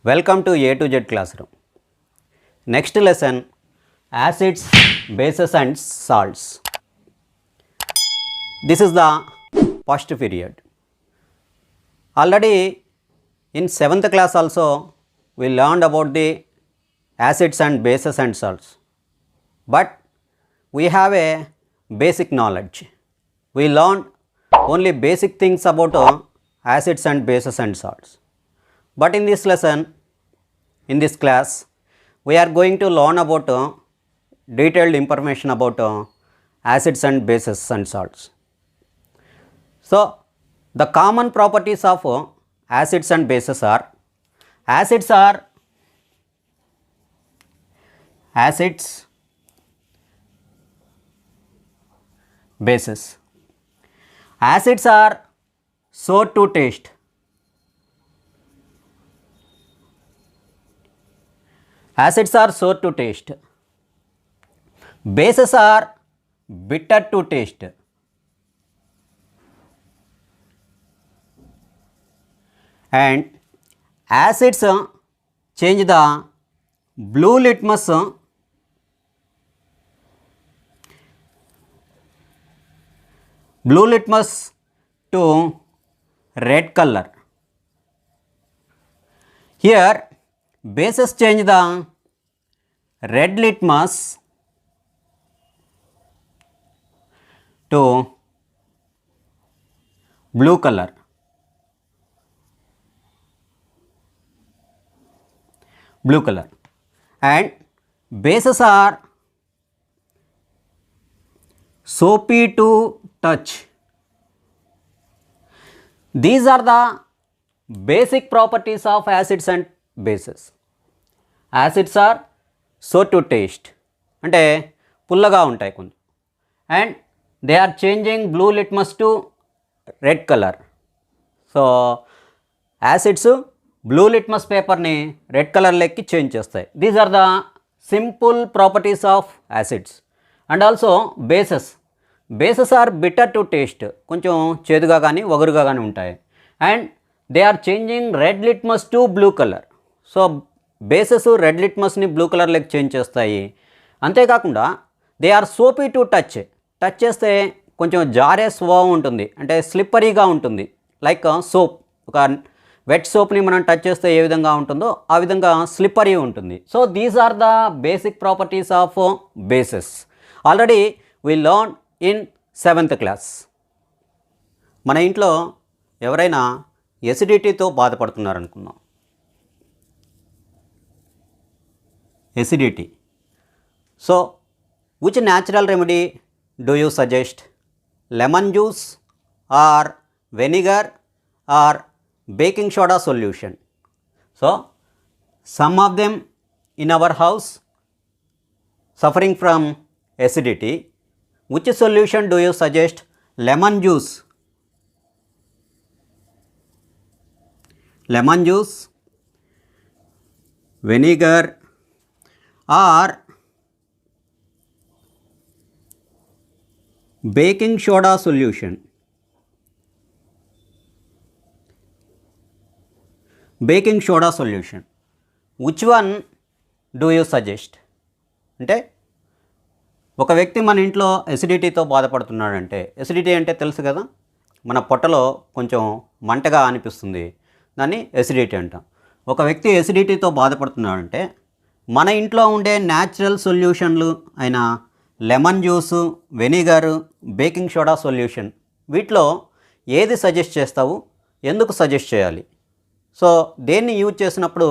Welcome to A to Z classroom. Next lesson, acids, bases and salts. This is the first period. Already in 7th class also we learned about the acids and bases and salts. But we have a basic knowledge. We learned only basic things about acids and bases and salts. But in this lesson, in this class, we are going to learn about detailed information about acids and bases and salts. So, the common properties of acids and bases are acids, bases. Acids are sour to taste. Acids are sour to taste. Bases are bitter to taste. And acids change the blue litmus to red color. Here bases change the red litmus to blue color. And bases are soapy to touch. These are the basic properties of acids and bases. Acids are sour to taste, అంటే పుల్లగా ఉంటాయి కొంచెం, and they are changing blue litmus to red color. So acids blue litmus పేపర్ని red కలర్లోకి change చేస్తాయి. These are the simple properties of acids. And also bases are bitter to taste, కొంచెం చేదుగా కానీ వగరుగా కానీ ఉంటాయి. And they are changing red litmus to blue colour. So bases red లిట్మస్ని బ్లూ కలర్లోకి చేంజ్ చేస్తాయి. అంతేకాకుండా they are soapy to touch చేస్తే కొంచెం జారే స్వభావం ఉంటుంది, అంటే స్లిప్పరీగా ఉంటుంది. లైక్ సోప్, ఒక వెట్ సోప్ని మనం టచ్ చేస్తే ఏ విధంగా ఉంటుందో ఆ విధంగా స్లిప్పరీ ఉంటుంది. So these are the basic properties of bases. Already we learn in 7th class. మన ఇంట్లో ఎవరైనా ఎసిడిటీతో బాధపడుతున్నారనుకుందాం. Acidity. So which natural remedy do you suggest? Lemon juice or vinegar or baking soda solution? So some of them in our house suffering from acidity. Which solution do you suggest? Lemon juice, vinegar or baking soda solution. Which one do you suggest? అంటే ఒక వ్యక్తి మన ఇంట్లో ఎసిడిటీతో బాధపడుతున్నాడంటే, acidity అంటే తెలుసు కదా, మన పొట్టలో కొంచెం మంటగా అనిపిస్తుంది, దాన్ని ఎసిడిటీ అంటాం. ఒక వ్యక్తి ఎసిడిటీతో బాధపడుతున్నాడంటే మన ఇంట్లో ఉండే న్యాచురల్ సొల్యూషన్లు అయిన lemon juice, vinegar, baking soda solution, వీటిలో ఏది సజెస్ట్ చేస్తావు, ఎందుకు సజెస్ట్ చేయాలి? సో దేన్ని యూజ్ చేసినప్పుడు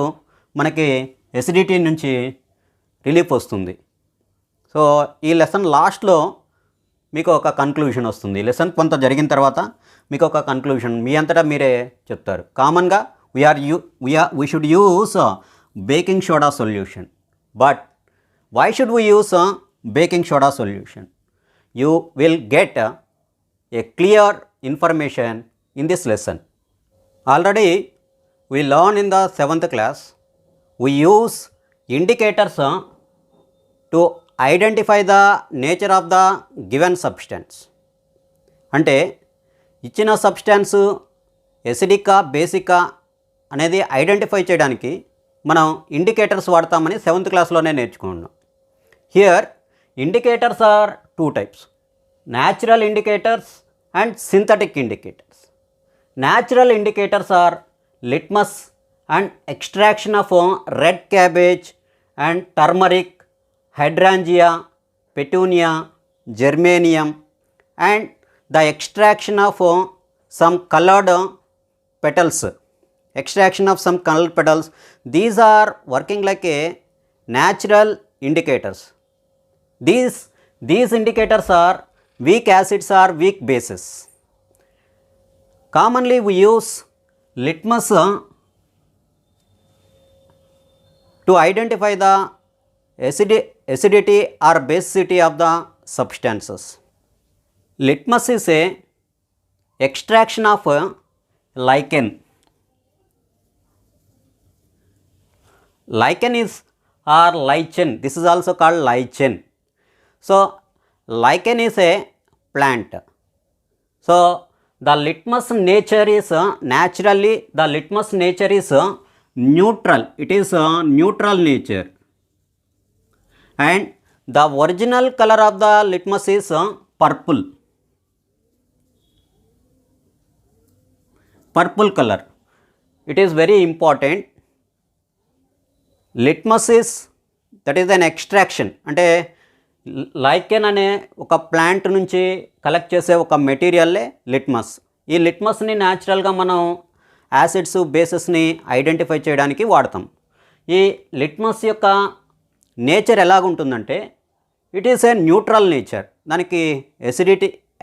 మనకి ఎసిడిటీ నుంచి రిలీఫ్ వస్తుంది? సో ఈ లెసన్ లాస్ట్లో మీకు ఒక కన్క్లూషన్ వస్తుంది. లెసన్ కొంత జరిగిన తర్వాత మీకు ఒక కన్క్లూషన్ మీ అంతటా మీరే చెప్తారు. కామన్గా we should use baking soda solution. But why should we use baking soda solution? You will get a clear information in this lesson. Already we learned in the 7th class, we use indicators to identify the nature of the given substance. అంటే ఇచ్చిన substance ఎసిడికా బేసికా అనేది identify చేయడానికి మనం indicators వాడతామని 7th క్లాస్లోనే నేర్చుకున్నాం. Here indicators are 2 types, natural indicators and synthetic indicators. Natural indicators are litmus and extraction of red cabbage and turmeric, hydrangea, petunia, geranium, and the extraction of some colored petals. Extraction of some colored petals. These are working like a natural indicators. These indicators are weak acids or weak bases. Commonly we use litmus to identify the acidity or basicity of the substances. Litmus is a extraction of lichen. Lichen is or lichen. This is also called lichen. So lichen is a plant. So the litmus nature is naturally the litmus nature is neutral. It is a neutral nature, and the original color of the litmus is purple color. It is very important. Litmus is, that is an extraction, అంటే lichen అనే ఒక plant నుంచి collect చేసే ఒక మెటీరియల్లే litmus. ఈ లిట్మస్ని న్యాచురల్గా మనం acids బేసెస్ని identify చేయడానికి వాడతాం. ఈ లిట్మస్ యొక్క నేచర్ ఎలాగుంటుందంటే it is a neutral nature. దానికి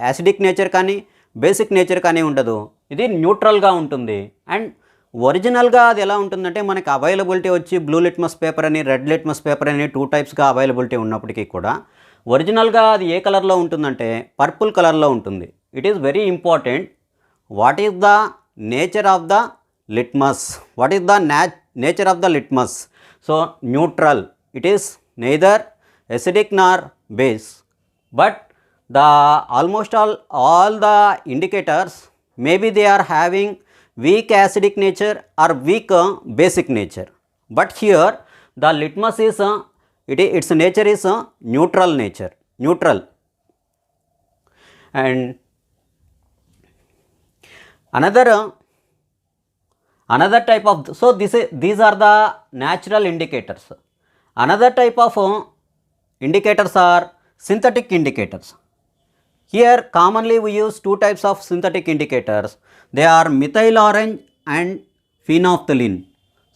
యాసిడిక్ నేచర్ కానీ బేసిక్ నేచర్ కానీ ఉండదు. ఇది న్యూట్రల్గా ఉంటుంది. అండ్ ఒరిజినల్గా అది ఎలా ఉంటుందంటే మనకి అవైలబిలిటీ వచ్చి బ్లూ లిట్మస్ పేపర్ అని రెడ్ లిట్మస్ పేపర్ అని 2 typesగా అవైలబిలిటీ ఉన్నప్పటికీ కూడా ఒరిజినల్గా అది ఏ కలర్లో ఉంటుందంటే పర్పుల్ కలర్లో ఉంటుంది. It is very important. What is the nature of the litmus? What is the nature of the litmus? So neutral. It is neither acidic nor base. But the almost all the indicators, maybe they are having weak acidic nature or weak basic nature. But here the litmus is its nature is neutral nature, neutral. And another type of, so these are the natural indicators. Another type of indicators are synthetic indicators. Here commonly we use 2 types of synthetic indicators. They are methyl orange and phenolphthalein.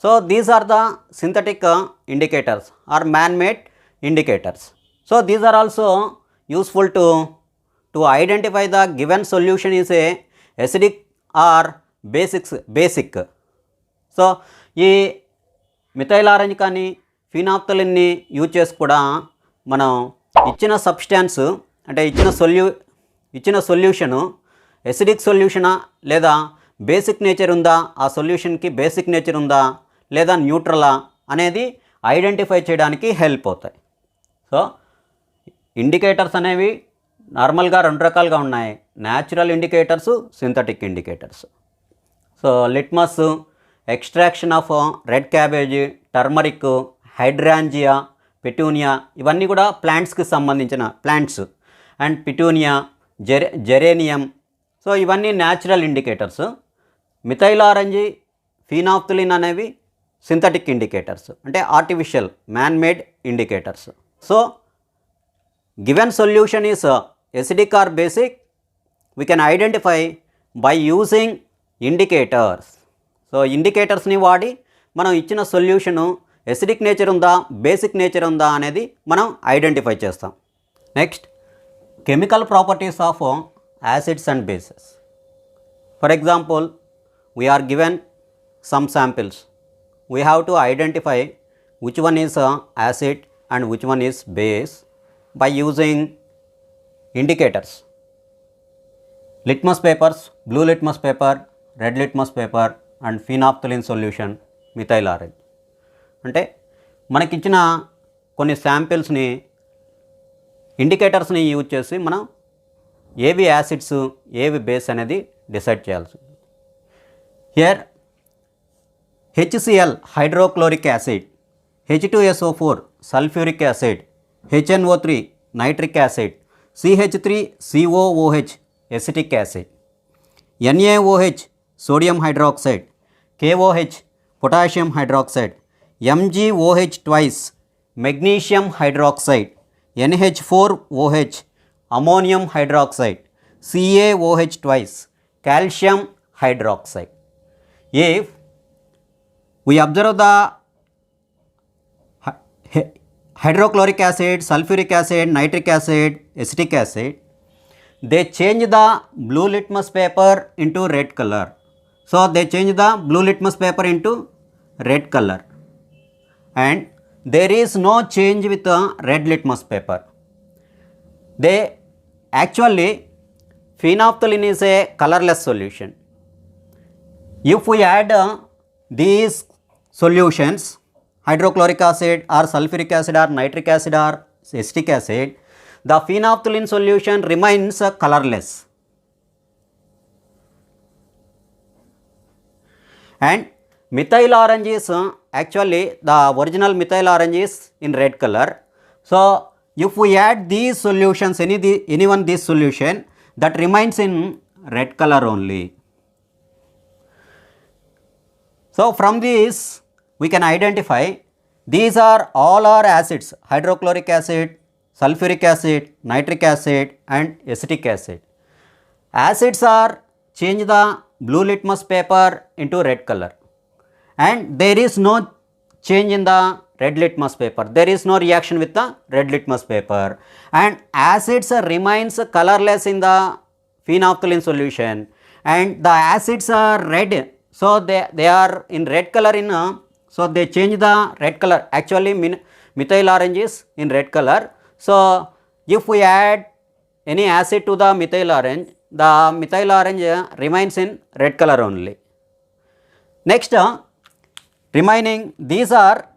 So these are the synthetic indicators or man-made indicators. So these are also useful to identify the given solution is a acidic or basic. So ఈ methyl orange కానీ ఫినాప్థలిన్ని use చేసి కూడా మనం ఇచ్చిన substance అంటే ఇచ్చిన solution acidic సొల్యూషనా లేదా basic nature ఉందా, ఆ సొల్యూషన్కి బేసిక్ నేచర్ ఉందా లేదా న్యూట్రలా అనేది ఐడెంటిఫై చేయడానికి హెల్ప్ అవుతాయి. సో ఇండికేటర్స్ అనేవి నార్మల్గా 2 రకాలుగా ఉన్నాయి, natural indicators, synthetic indicators. So litmus, extraction of red cabbage, turmeric, hydrangea, petunia ఇవన్నీ కూడా ప్లాంట్స్కి సంబంధించిన plants. And petunia, geranium. So ఇవన్నీ natural indicators. Methyl orange, phenolphthalein అనేవి సింథటిక్ ఇండికేటర్స్ అంటే artificial man made indicators. So given solution is acidic or basic, we can identify by using indicators. సో ఇండికేటర్స్ని వాడి మనం ఇచ్చిన సొల్యూషను ఎసిడిక్ నేచర్ ఉందా basic nature ఉందా అనేది మనం ఐడెంటిఫై చేస్తాం. Next, chemical properties of acids and bases. For example, we are given some samples. We have to identify which one is acid and which one is base by using indicators. Litmus papers, blue litmus paper, red litmus paper and phenolphthalein solution, methyl orange. అంటే మనకిచ్చిన కొన్ని శాంపిల్స్ని ఇండికేటర్స్ని use చేసి మనం ఏవి acids ఏవి base అనేది decide చేయాల్సి. HCl hydrochloric acid, H2SO4 sulfuric acid, HNO3 nitric acid, CH3COOH acetic acid, NaOH sodium hydroxide, KOH potassium hydroxide, MgOH twice magnesium hydroxide, NH4OH ammonium hydroxide, CaOH twice calcium hydroxide. If we observe the hydrochloric acid, sulfuric acid, nitric acid, acetic acid, they change the blue litmus paper into red color. So they change the blue litmus paper into red color, and there is no change with the red litmus paper. They actually, phenolphthalein is a colorless solution. If we add these solutions, hydrochloric acid or sulfuric acid or nitric acid or acetic acid, the phenolphthalein solution remains colorless. And methyl orange is actually the original methyl orange is in red color. So if we add these solutions, any one this solution, that remains in red color only. So from this we can identify these are all are acids: hydrochloric acid, sulfuric acid, nitric acid and acetic acid. Acids are change the blue litmus paper into red color, and there is no change in the red litmus paper. There is no reaction with the red litmus paper, and acids remains colorless in the phenolphthalein solution, and the acids are red. So they are in red color in so they change the red color. Actually methyl orange is in red color. So if we add any acid to the methyl orange remains in red color only. Next remaining these are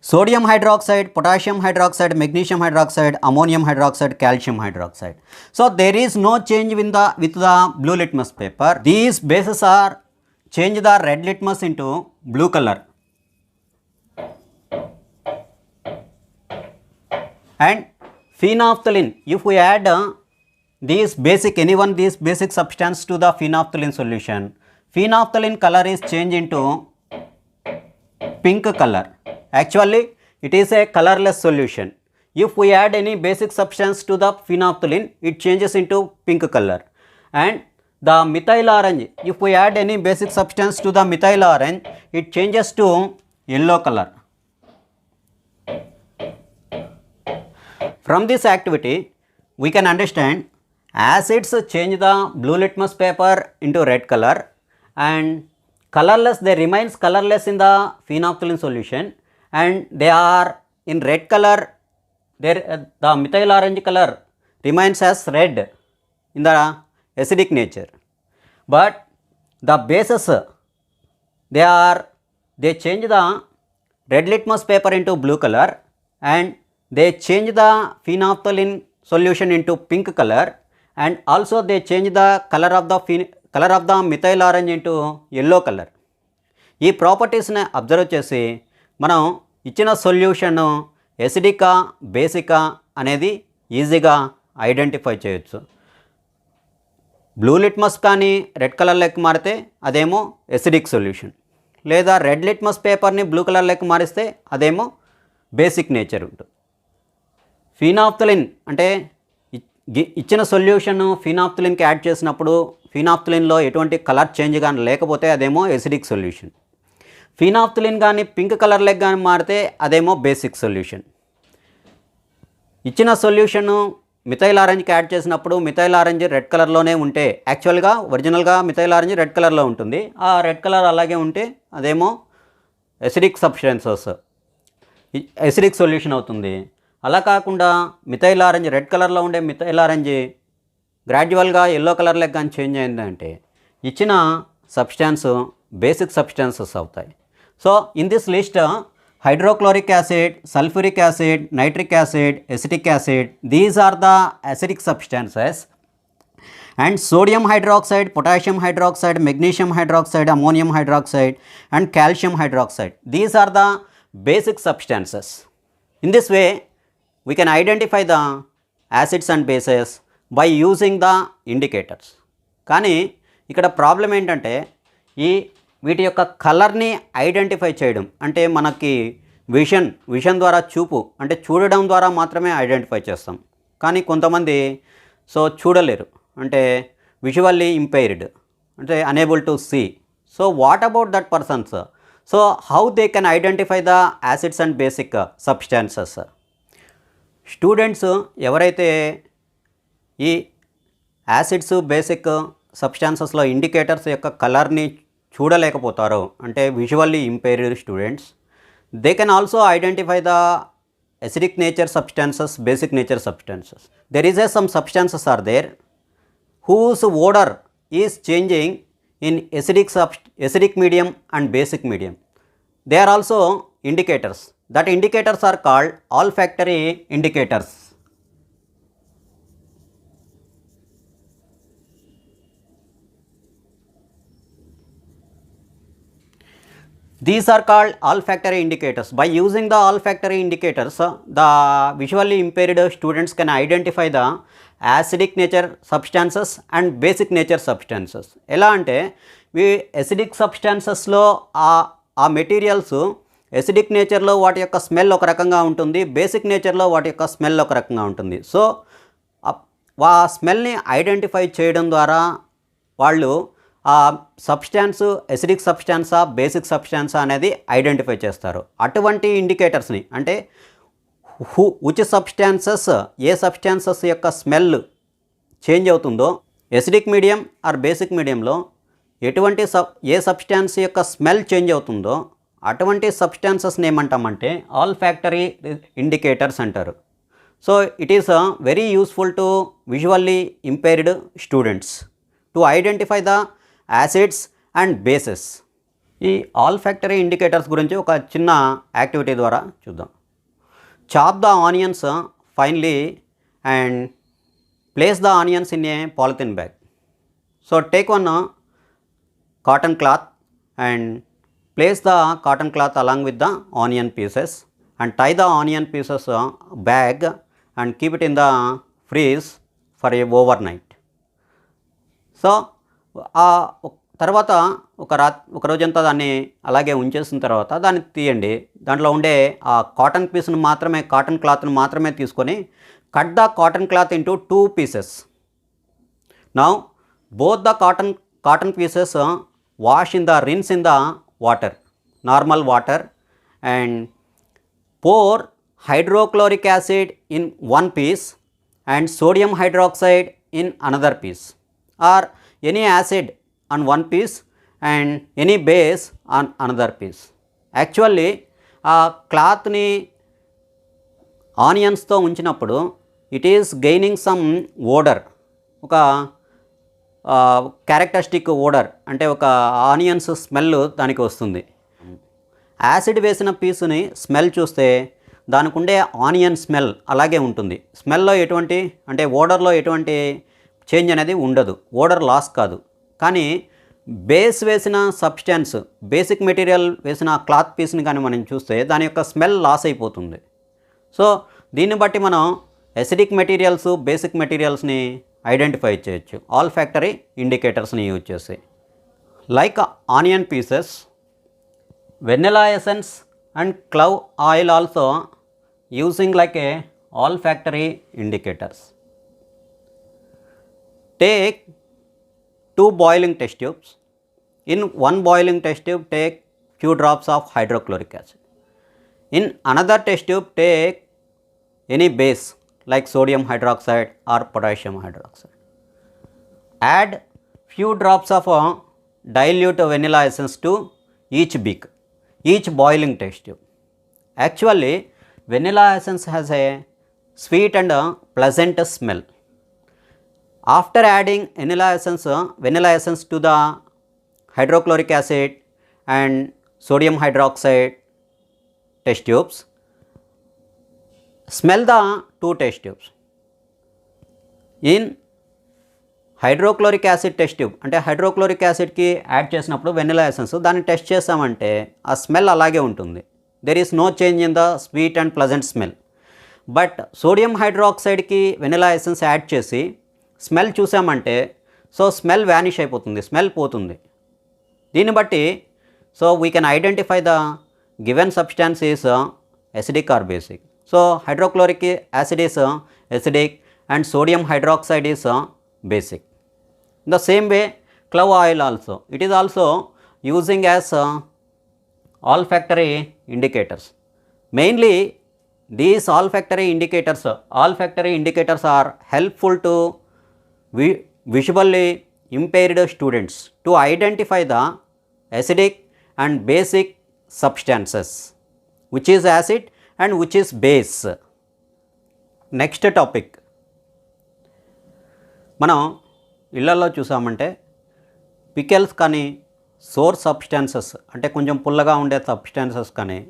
sodium hydroxide, potassium hydroxide, magnesium hydroxide, ammonium hydroxide, calcium hydroxide. So there is no change with the blue litmus paper. These bases are change the red litmus into blue color, and phenolphthalein, if we add these basic substance to the phenolphthalein solution, phenolphthalein color is changed into pink color. Actually it is a colorless solution. If we add any basic substance to the phenolphthalein, it changes into pink color. And the methyl orange, if we add any basic substance to the methyl orange, it changes to yellow color. From this activity we can understand acids change the blue litmus paper into red color, and colorless, they remains colorless in the phenolphthalein solution, and they are in red color. The methyl orange color remains as red in the acidic nature, but the bases they change the red litmus paper into blue color, and they change the phenolphthalein solution into pink color, and also they change the color of the methyl orange into yellow color. ఈ ప్రాపర్టీస్ని observe చేసి మనం ఇచ్చిన solution ఎసిడికా బేసికా అనేది ఈజీగా identify చేయొచ్చు. Blue litmus కానీ red కలర్లోకి మారితే అదేమో ఎసిడిక్ సొల్యూషన్, లేదా రెడ్ లిట్మస్ పేపర్ని బ్లూ కలర్లోకి మారిస్తే అదేమో బేసిక్ నేచర్ ఉంటుంది. ఫినాప్థలిన్ అంటే ఇచ్చిన సొల్యూషన్ ఫినాప్థలిన్కి యాడ్ చేసినప్పుడు ఫినాప్థలిన్లో ఎటువంటి కలర్ చేంజ్ కానీ లేకపోతే అదేమో ఎసిడిక్ సొల్యూషన్. ఫినాప్థలిన్ కానీ పింక్ కలర్లోకి కానీ మారితే అదేమో బేసిక్ సొల్యూషన్. ఇచ్చిన సొల్యూషను మిథైల్ ఆరెంజ్కి యాడ్ చేసినప్పుడు మిథైల్ ఆరెంజ్ రెడ్ కలర్లోనే ఉంటే, యాక్చువల్గా ఒరిజినల్గా మిథైల్ ఆరెంజ్ రెడ్ కలర్లో ఉంటుంది, ఆ రెడ్ కలర్ అలాగే ఉంటే అదేమో ఎసిడిక్ సబ్స్టెన్సెస్ ఎసిడిక్ సొల్యూషన్ అవుతుంది. అలా కాకుండా మిథైల్ ఆరెంజ్ రెడ్ కలర్లో ఉండే మిథైల్ ఆరెంజ్ గ్రాడ్యువల్గా ఎల్లో కలర్లోకి కానీ చేంజ్ అయిందంటే ఇచ్చిన సబ్స్టాన్స్ బేసిక్ సబ్స్టాన్సెస్ అవుతాయి. So in this list hydrochloric acid, sulfuric acid, nitric acid, acetic acid, these are the acidic substances, and sodium hydroxide, potassium hydroxide, magnesium hydroxide, ammonium hydroxide and calcium hydroxide. These are the basic substances. In this way we can identify the acids and bases by using the indicators. కానీ ఇక్కడ problem ఏంటంటే ఈ వీటి యొక్క కలర్ని identify చేయడం, అంటే మనకి విషన్ ద్వారా చూపు, అంటే చూడడం ద్వారా మాత్రమే ఐడెంటిఫై చేస్తాం. కానీ కొంతమంది చూడలేరు, అంటే విజువల్లీ ఇంపైర్డ్, అంటే unable to see. So what about that persons? So how they can identify the acids and basic substances? Students ఎవరైతే ఈ యాసిడ్స్ బేసిక్ సబ్స్టాన్సెస్లో ఇండికేటర్స్ యొక్క కలర్ని చూడలేకపోతారో, అంటే visually impaired students, they can also identify the acidic nature substances, basic nature substances. There is some substances are there whose odor is changing in acidic medium and basic medium. They are also indicators. That indicators are called olfactory indicators. These are called olfactory indicators. By using the olfactory indicators, the visually impaired students can identify the acidic nature substances and basic nature substances. ఎలా అంటే acidic substancesలో ఆ materials acidic నేచర్లో వాటి యొక్క smell ఒక రకంగా ఉంటుంది, basic నేచర్లో వాటి యొక్క స్మెల్ ఒక రకంగా ఉంటుంది. సో ఆ స్మెల్ని ఐడెంటిఫై చేయడం ద్వారా వాళ్ళు ఆ సబ్స్టాన్స్ ఎసిడిక్ సబ్స్టాన్సా బేసిక్ సబ్స్టాన్సా అనేది ఐడెంటిఫై చేస్తారు. అటువంటి ఇండికేటర్స్ని, అంటే విచ్ సబ్స్టాన్సెస్, ఏ సబ్స్టాన్సెస్ యొక్క స్మెల్ చేంజ్ అవుతుందో, ఎసిడిక్ మీడియం ఆర్ బేసిక్ మీడియంలో ఏ సబ్స్టాన్స్ యొక్క స్మెల్ చేంజ్ అవుతుందో అటువంటి సబ్స్టాన్సెస్ని ఏమంటామంటే ఆల్ఫాక్టరీ ఇండికేటర్స్ అంటారు. So it is very useful to visually impaired students to identify the acids and bases. ఈ ఆల్ఫాక్టరీ ఇండికేటర్స్ గురించి ఒక చిన్న యాక్టివిటీ ద్వారా చూద్దాం. Chop the onions finely and place the onions in a polythene bag. So take one cotton cloth and place the cotton cloth along with the onion pieces and tie the onion pieces bag and keep it in the freeze for a overnight. So తర్వాత ఒక రోజంతా దాన్ని అలాగే ఉంచేసిన తర్వాత దాన్ని తీయండి. దాంట్లో ఉండే ఆ కాటన్ పీస్ను మాత్రమే, కాటన్ క్లాత్ను మాత్రమే తీసుకొని cut the cotton cloth into 2 pieces. Now both the cotton pieces rinse in the water, normal water, and pour hydrochloric acid in one piece and sodium hydroxide in another piece, or any acid on one piece and any base on another piece. Actually ఆ క్లాత్ని ఆనియన్స్తో ఉంచినప్పుడు it is gaining some ఓడర్, ఒక characteristic ఓడర్, అంటే ఒక onions smell దానికి వస్తుంది. Acid వేసిన పీసుని smell చూస్తే దానికి ఉండే ఆనియన్ స్మెల్ అలాగే ఉంటుంది. స్మెల్లో ఎటువంటి, అంటే ఓడర్లో ఎటువంటి చేంజ్ అనేది ఉండదు, ఓడర్ లాస్ కాదు. కానీ బేస్ వేసిన సబ్స్టాన్స్, బేసిక్ మెటీరియల్ వేసిన క్లాత్ పీస్ని కానీ మనం చూస్తే దాని యొక్క స్మెల్ లాస్ అయిపోతుంది. సో దీన్ని బట్టి మనం ఎసిడిక్ మెటీరియల్స్, బేసిక్ మెటీరియల్స్ని ఐడెంటిఫై చేయొచ్చు ఆల్ఫాక్టరీ ఇండికేటర్స్ని యూజ్ చేసి. Like onion pieces, vanilla essence and clove oil also using like A olfactory indicators. Take 2 boiling test tubes. In one boiling test tube take few drops of hydrochloric acid. In another test tube take any base like sodium hydroxide or potassium hydroxide. Add few drops of dilute vanilla essence to each boiling test tube. Actually vanilla essence has a sweet and pleasant smell. After adding vanilla essence to the hydrochloric acid and sodium hydroxide test tubes, smell the 2 test tubes. In hydrochloric acid test tube అంటే hydrochloric యాసిడ్కి add చేసినప్పుడు vanilla essence దాన్ని test చేసామంటే ఆ smell అలాగే ఉంటుంది. There is no change in the sweet and pleasant smell. But sodium హైడ్రాక్సైడ్కి vanilla essence add చేసి స్మెల్ చూసామంటే సో స్మెల్ వ్యానిష్ అయిపోతుంది, స్మెల్ పోతుంది. దీన్ని బట్టి so we can identify the given substance is acidic or basic. So hydrochloric acid is acidic and sodium hydroxide is basic. In the same way clove oil also, it is also using as olfactory indicators. Mainly these olfactory indicators are helpful to visually impaired students to identify the acidic and basic substances, which is acid and which is base. Next topic, మనం ఇళ్లలో చూసామంటే pickles కానీ sour substances అంటే కొంచెం పుల్లగా ఉండే substances కానీ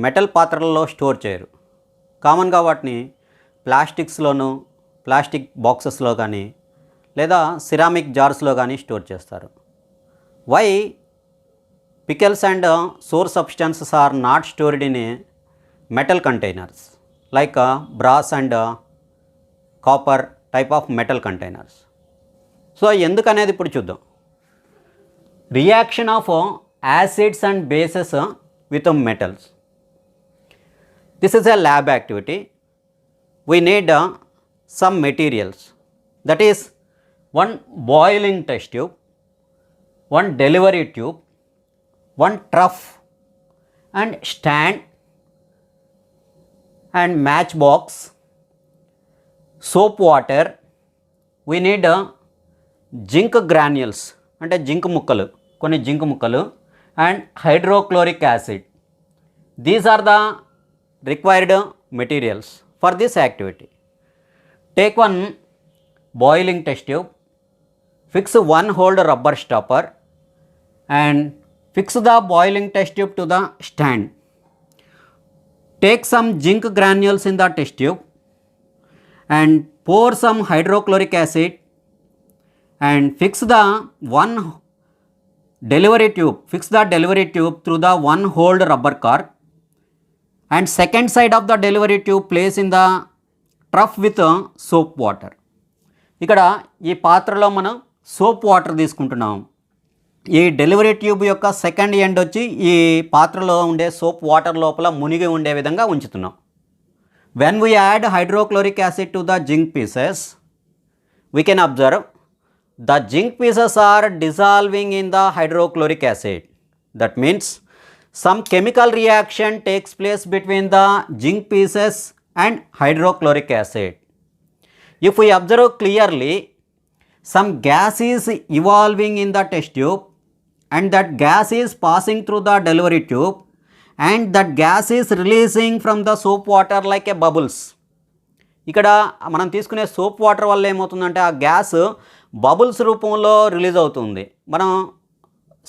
metal పాత్రలలో స్టోర్ చేయరు. కామన్గా వాటిని ప్లాస్టిక్స్లోను, ప్లాస్టిక్ బాక్సెస్లో కానీ లేదా సిరామిక్ జార్స్లో కానీ స్టోర్ చేస్తారు. Why pickles and sour substances are not stored in metal containers like brass and copper type of metal containers. So ఎందుకనేది ఇప్పుడు చూద్దాం. Reaction of acids and bases with metals. This is a lab activity. We need some materials, that is one boiling test tube, one delivery tube, one trough and stand and matchbox, soap water. We need zinc granules అంటే zinc ముక్కలు, కొన్ని zinc ముక్కలు and hydrochloric acid. These are the required materials for this activity. Take one boiling test tube, fix one hole rubber stopper and fix the boiling test tube to the stand. Take some zinc granules in the test tube and pour some hydrochloric acid and fix the delivery tube through the one holed rubber cork, and second side of the delivery tube place in the trough with soap water. ఇక్కడ ఈ పాత్రలో మనం soap water తీసుకుంటున్నాం. ఈ delivery tube యొక్క second end వచ్చి ఈ పాత్రలో ఉండే సోప్ వాటర్ లోపల మునిగి ఉండే విధంగా ఉంచుతున్నాం. When we add hydrochloric acid to the zinc pieces, we can observe the zinc pieces are dissolving in the hydrochloric acid. That means some chemical reaction takes place between the zinc pieces and hydrochloric acid. If we observe clearly, some gas is evolving in the test tube and that gas is passing through the delivery tube and that gas is releasing from the soap water like a bubbles. ఇక్కడ మనం తీసుకునే soap water వల్ల ఏమవుతుందంటే ఆ gas bubbles రూపంలో release అవుతుంది. మనం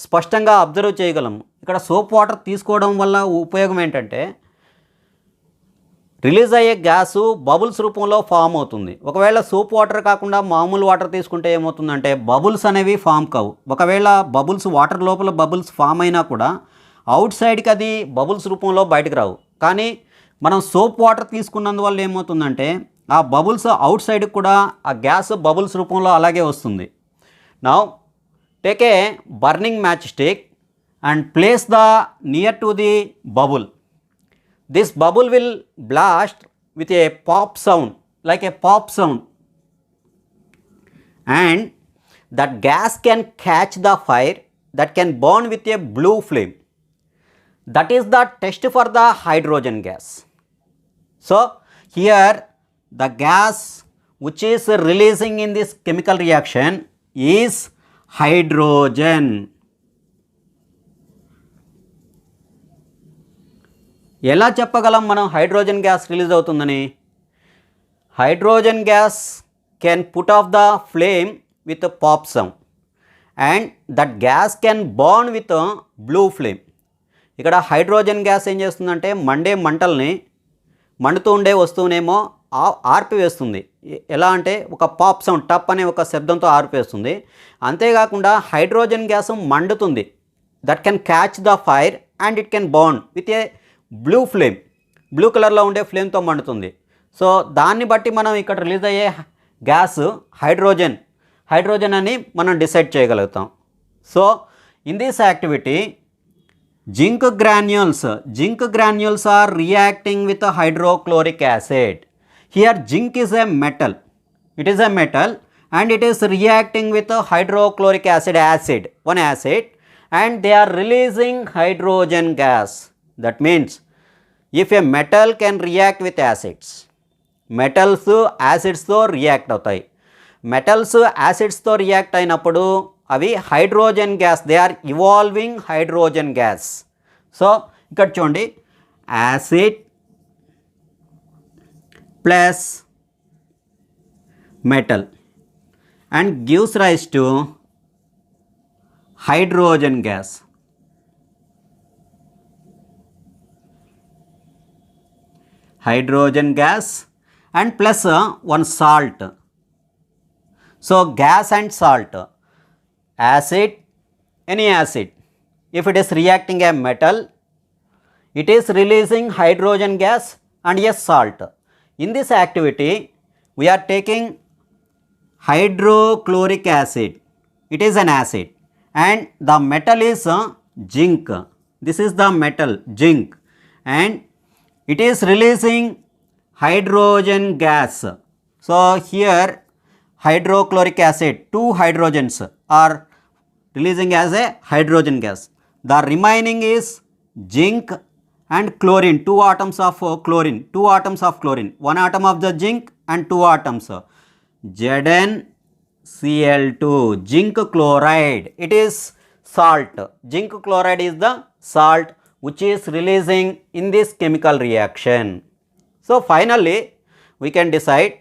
స్పష్టంగా అబ్జర్వ్ చేయగలం. ఇక్కడ సోప్ వాటర్ తీసుకోవడం వల్ల ఉపయోగం ఏంటంటే రిలీజ్ అయ్యే గ్యాసు బబుల్స్ రూపంలో ఫామ్ అవుతుంది. ఒకవేళ సోప్ వాటర్ కాకుండా మామూలు వాటర్ తీసుకుంటే ఏమవుతుందంటే బబుల్స్ అనేవి ఫామ్ కావు. ఒకవేళ బబుల్స్ వాటర్ లోపల బబుల్స్ ఫామ్ అయినా కూడా అవుట్ సైడ్కి అది బబుల్స్ రూపంలో బయటకు రావు. కానీ మనం సోప్ వాటర్ తీసుకున్నందువల్ల ఏమవుతుందంటే ఆ బబుల్స్ అవుట్ సైడ్కి కూడా ఆ గ్యాస్ బబుల్స్ రూపంలో అలాగే వస్తుంది. Now take a burning match stick and place the near to the bubble. This bubble will blast with a pop sound, like a pop sound, and that gas can catch the fire that can burn with a blue flame. That is the test for the hydrogen gas. So here the gas which is releasing in this chemical reaction is hydrogen. ఎలా చెప్పగలం మనం hydrogen gas release అవుతుందని? Hydrogen gas can put off the flame with pop sound and that gas can burn with blue flame. ఇక్కడ hydrogen gas ఏం చేస్తుందంటే Monday మంటల్ని, మండుతూ ఉండే వస్తువునేమో ఆర్పివేస్తుంది. ఎలా అంటే ఒక పాప్ సౌండ్, టప్ అనే ఒక శబ్దంతో ఆర్పివేస్తుంది. అంతేకాకుండా హైడ్రోజన్ గ్యాస్ మండుతుంది. That can catch the fire and it can burn with a blue flame. Blue కలర్లో ఉండే ఫ్లేమ్తో మండుతుంది. సో దాన్ని బట్టి మనం ఇక్కడ రిలీజ్ అయ్యే గ్యాస్ హైడ్రోజన్ అని మనం డిసైడ్ చేయగలుగుతాం. So in this activity zinc granules are reacting with a hydrochloric acid. Here zinc is a metal. It is a metal and it is reacting with a hydrochloric acid, one acid, and they are releasing hydrogen gas. That means if a metal can react with acids, metals acids తో react అవుతాయి. Metals యాసిడ్స్తో react అయినప్పుడు అవి hydrogen gas, they are evolving hydrogen gas. So ఇక్కడ చూడండి, acid plus metal and gives rise to hydrogen gas. Hydrogen gas and plus one salt. So gas and salt, acid, any acid, if it is reacting a metal, it is releasing hydrogen gas and yes, salt. In this activity we are taking hydrochloric acid, it is an acid, and the metal is zinc. This is the metal zinc and it is releasing hydrogen gas. So here hydrochloric acid, 2 hydrogens are releasing as a hydrogen gas. The remaining is zinc and chlorine, 2 atoms of chlorine, 2 atoms of chlorine, 1 atom of the zinc and 2 atoms ZnCl2, zinc chloride. It is salt. Zinc chloride is the salt which is releasing in this chemical reaction. So finally we can decide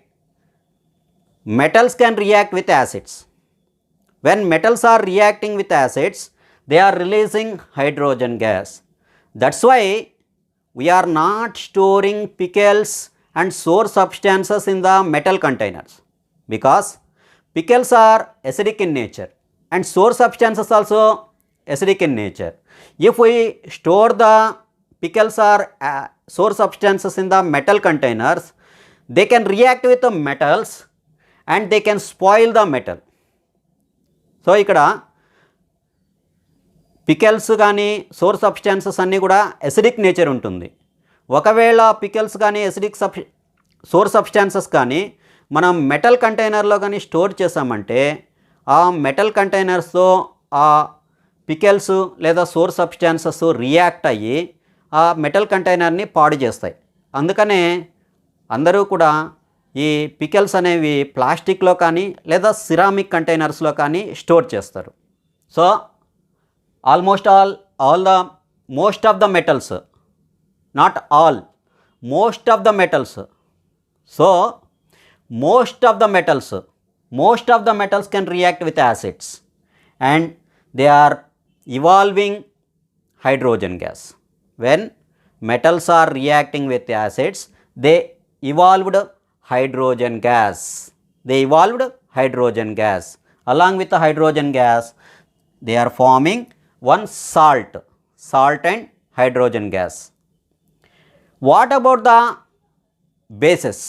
metals can react with acids. When metals are reacting with acids, they are releasing hydrogen gas. That's why we are not storing pickles and sour substances in the metal containers, because pickles are acidic in nature and sour substances also acidic in nature. If we store the pickles or sour substances in the metal containers, they can react with the metals and they can spoil the metal. So ఇక్కడ pickles కానీ sour substances అన్నీ కూడా acidic nature ఉంటుంది. ఒకవేళ pickles కానీ sour substances కానీ మనం metal కంటైనర్లో కానీ స్టోర్ చేసామంటే ఆ మెటల్ కంటైనర్స్తో ఆ పికెల్స్ లేదా సోర్ సబ్స్టాన్సెస్ రియాక్ట్ అయ్యి ఆ మెటల్ కంటైనర్ని పాడు చేస్తాయి. అందుకనే అందరూ కూడా ఈ పికెల్స్ అనేవి ప్లాస్టిక్లో కానీ లేదా సిరామిక్ కంటైనర్స్లో కానీ స్టోర్ చేస్తారు. So most of the metals, not all, most of the metals. So most of the metals can react with acids and they are evolving hydrogen gas. When metals are reacting with acids, they evolved hydrogen gas. Along with the hydrogen gas, they are forming one salt and hydrogen gas. What about the bases?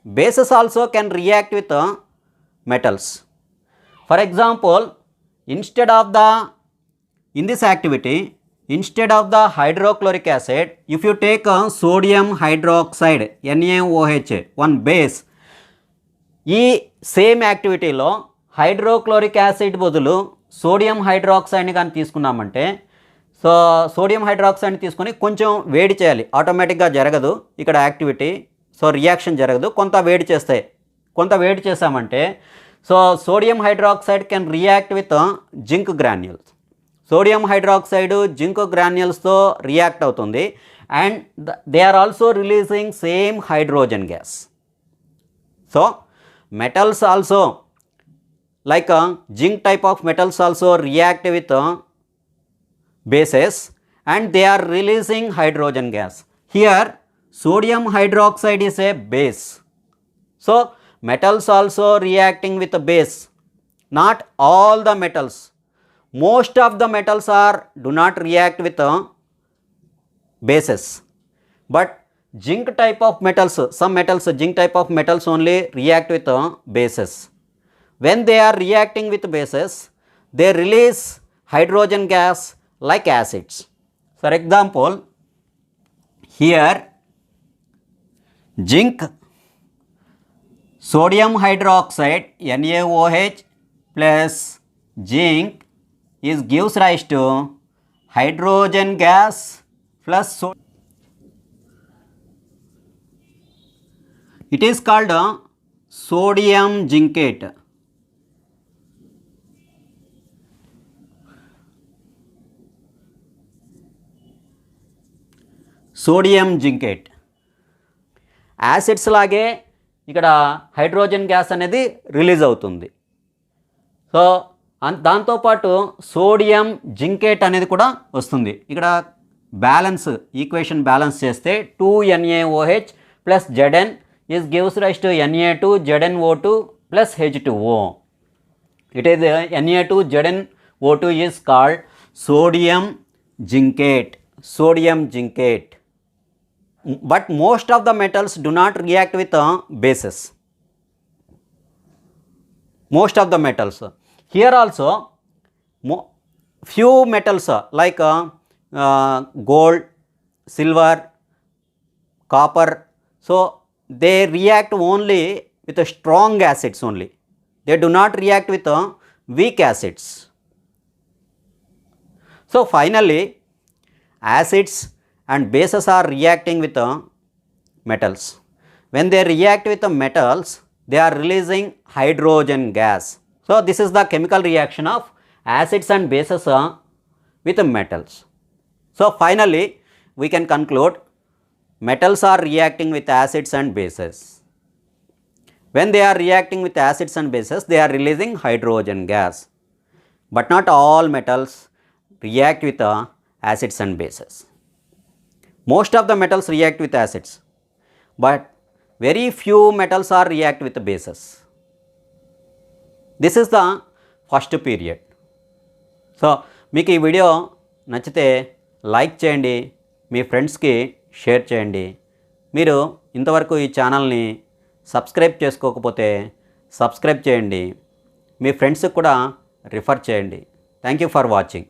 Bases also can react with metals. For example, in this activity, instead of the hydrochloric acid, if you take sodium hydroxide, NaOH, one base, ఈ same యాక్టివిటీలో hydrochloric acid బదులు sodium హైడ్రాక్సైడ్ని కానీ తీసుకున్నామంటే, so sodium హైడ్రాక్సైడ్ని తీసుకొని కొంచెం వేడి చేయాలి. ఆటోమేటిక్గా జరగదు ఇక్కడ యాక్టివిటీ, సో రియాక్షన్ జరగదు, కొంత వేడి చేసామంటే so sodium hydroxide can react with zinc granules. Sodium hydroxide zinc గ్రాన్యూల్స్తో రియాక్ట్ అవుతుంది and they are also releasing same hydrogen gas. So metals also, like zinc type of metals also react with bases and they are releasing hydrogen gas. Here sodium hydroxide is a base. So metals also reacting with a base. Not all the metals. Most of the metals do not react with bases. But zinc type of metals, some metals, zinc type of metals only react with bases. When they are reacting with bases, they release hydrogen gas like acids. For example, here zinc, sodium hydroxide NaOH plus zinc gives rise to hydrogen gas plus sodium. It is called sodium zincate. Sodium zincate. Acids లాగే ఇక్కడ hydrogen gas అనేది release అవుతుంది. So దాంతోపాటు sodium zincate అనేది కూడా వస్తుంది. ఇక్కడ balance equation balance చేస్తే 2NaOH plus Zn gives rise to Na2 ZnO2 plus H2O. It is Na2 ZnO2 is called sodium zincate. Sodium zincate. But most of the metals do not react with bases. Most of the metals. Here also few metals like gold, silver, copper, so they react only with strong acids only. They do not react with weak acids. So finally acids and bases are reacting with metals. When they react with the metals, they are releasing hydrogen gas. So this is the chemical reaction of acids and bases with metals. So finally we can conclude metals are reacting with acids and bases. When they are reacting with acids and bases, they are releasing hydrogen gas. But not all metals react with acids and bases. Most of the metals react with acids, but very few metals are react with bases. This is the first period. So మీకు ఈ video నచ్చితే like చేయండి, మీ ఫ్రెండ్స్కి share చేయండి. మీరు ఇంతవరకు ఈ ఛానల్ని సబ్స్క్రైబ్ చేసుకోకపోతే సబ్స్క్రైబ్ చేయండి, మీ ఫ్రెండ్స్కి కూడా రిఫర్ చేయండి. Thank you for watching.